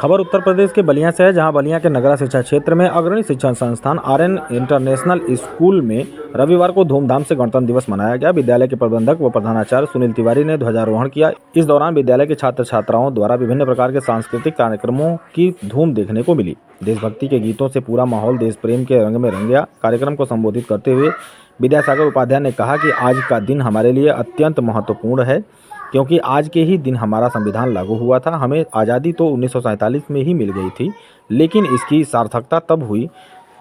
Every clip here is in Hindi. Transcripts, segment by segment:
खबर उत्तर प्रदेश के बलिया से है, जहां बलिया के नगरा शिक्षा क्षेत्र में अग्रणी शिक्षण संस्थान आरएन इंटरनेशनल स्कूल में रविवार को धूमधाम से गणतंत्र दिवस मनाया गया। विद्यालय के प्रबंधक व प्रधानाचार्य सुनील तिवारी ने ध्वजारोहण किया। इस दौरान विद्यालय के छात्र छात्राओं द्वारा विभिन्न प्रकार के सांस्कृतिक कार्यक्रमों की धूम देखने को मिली। देशभक्ति के गीतों से पूरा माहौल देश प्रेम के रंग में रंग गया। कार्यक्रम को संबोधित करते हुए विद्यासागर उपाध्याय ने कहा कि आज का दिन हमारे लिए अत्यंत महत्वपूर्ण है, क्योंकि आज के ही दिन हमारा संविधान लागू हुआ था। हमें आज़ादी तो 1947 में ही मिल गई थी, लेकिन इसकी सार्थकता तब हुई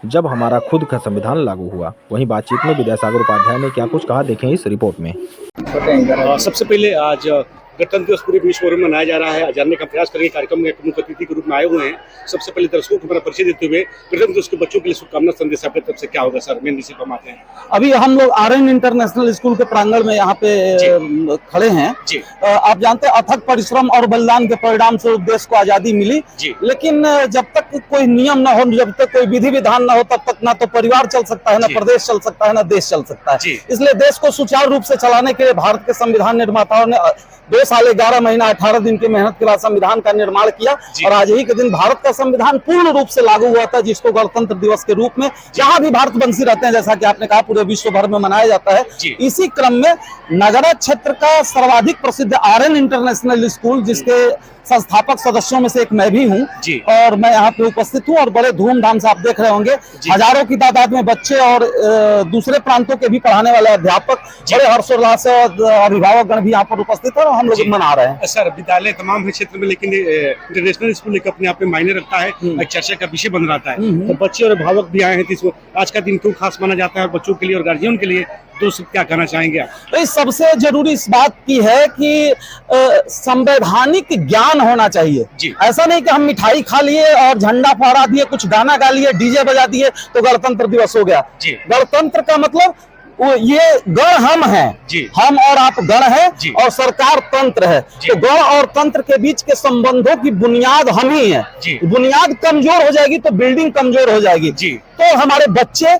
जब हमारा खुद का संविधान लागू हुआ। वहीं बातचीत में विद्यासागर उपाध्याय ने क्या कुछ कहा, देखें इस रिपोर्ट में। सबसे पहले आज गणतंत्र दिवस पूरे विश्व भर में मनाया जा रहा है। जानने का प्रयास करेंगे, कार्यक्रम में मुख्य अतिथि के रूप में आए हुए हैं। सबसे पहले दर्शकों को अपना परिचय देते हुए गणतंत्र दिवस के बच्चों के लिए शुभकामना संदेश आपकी तरफ से क्या होगा सर? मेन विषय पर आते हैं। अभी हम लोग आरएन इंटरनेशनल स्कूल के प्रांगण में यहाँ पे खड़े हैं। आप जानते हैं अथक परिश्रम और बलिदान के परिणाम से देश को आजादी मिली, लेकिन जब तक कोई नियम न हो, जब तक कोई विधि विधान न हो, तब तक ना तो परिवार चल सकता है, ना प्रदेश चल सकता है, ना देश चल सकता है। इसलिए देश को सुचारू रूप से चलाने के लिए भारत के संविधान निर्माताओं ने 2 साल 11 महीना 18 दिन की मेहनत के बाद संविधान का निर्माण किया और आज ही के दिन भारत का संविधान पूर्ण रूप से लागू हुआ था, जिसको गणतंत्र दिवस के रूप में जहां भी भारतवंशी रहते हैं, जैसा कि आपने कहा, पूरे विश्व भर में मनाया जाता है। इसी क्रम में नगरा क्षेत्र का सर्वाधिक प्रसिद्ध आरएन इंटरनेशनल स्कूल, जिसके संस्थापक सदस्यों में से एक मैं भी हूं, और मैं यहाँ पे उपस्थित हूं और बड़े धूमधाम से आप देख रहे होंगे हजारों की तादाद में बच्चे और दूसरे प्रांतों के भी पढ़ाने वाले अध्यापक बड़े हर्षोल्लास से अभिभावक गण भी यहाँ पर उपस्थित है और हम लोग मना रहे हैं। सर, विद्यालय तमाम है क्षेत्र में, लेकिन इंटरनेशनल स्कूल एक अपने आप में मायने रखता है, एक चर्चा का विषय बन रहा है। तो बच्चे और अभिभावक भी आए हैं, तो इसको आज का दिन क्यों खास माना जाता है? बच्चों के लिए और गार्जियन के लिए दोस्त क्या कहना चाहेंगे आप? तो सबसे जरूरी इस बात की है कि संवैधानिक ज्ञान होना चाहिए। ऐसा नहीं कि हम मिठाई खा लिए और झंडा फहरा दिए, कुछ गाना गा लिए, डीजे बजा दिए तो गणतंत्र दिवस हो गया। गणतंत्र का मतलब ये गण हम हैं, हम और आप गण हैं और सरकार तंत्र है। तो गण और तंत्र के बीच के संबंधों की बुनियाद हम ही है। बुनियाद कमजोर हो जाएगी तो बिल्डिंग कमजोर हो जाएगी। तो हमारे बच्चे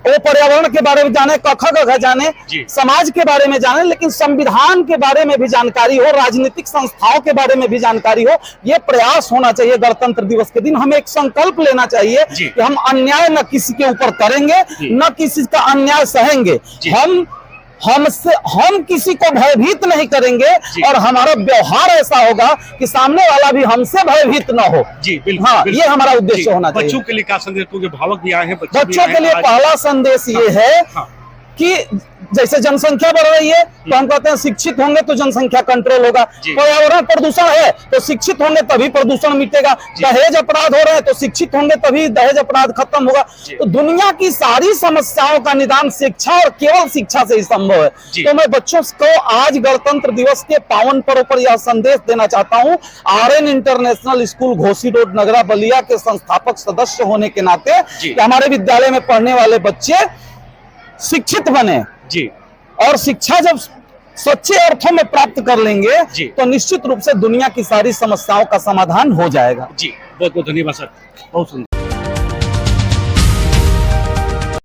वो पर्यावरण के बारे में जाने, क ख जाने, समाज के बारे में जाने, लेकिन संविधान के बारे में भी जानकारी हो, राजनीतिक संस्थाओं के बारे में भी जानकारी हो। ये प्रयास होना चाहिए। गणतंत्र दिवस के दिन हमें एक संकल्प लेना चाहिए कि हम अन्याय न किसी के ऊपर करेंगे, न किसी का अन्याय सहेंगे। हम किसी को भयभीत नहीं करेंगे और हमारा व्यवहार ऐसा होगा कि सामने वाला भी हमसे भयभीत न हो। हाँ, ये हमारा उद्देश्य होना चाहिए। बच्चों के लिए क्या संदेश? क्योंकि भावक भी आए हैं, बच्चों के लिए पहला संदेश ये है कि जैसे जनसंख्या बढ़ रही है तो हम कहते हैं शिक्षित होंगे तो जनसंख्या कंट्रोल होगा। पर्यावरण प्रदूषण है तो शिक्षित होंगे तभी प्रदूषण मिटेगा। दहेज अपराध हो रहे हैं तो शिक्षित होंगे तभी दहेज अपराध खत्म होगा। तो दुनिया की सारी समस्याओं का निदान शिक्षा और केवल शिक्षा से ही संभव है। तो मैं बच्चों को आज गणतंत्र दिवस के पावन पर्व पर यह संदेश देना चाहता हूँ। R N international school Ghosi road Nagra Ballia के संस्थापक सदस्य होने के नाते हमारे विद्यालय में पढ़ने वाले बच्चे शिक्षित बने और शिक्षा जब सच्चे अर्थों में प्राप्त कर लेंगे तो निश्चित रूप से दुनिया की सारी समस्याओं का समाधान हो जाएगा। बहुत बहुत धन्यवाद सर, बहुत सुंदर।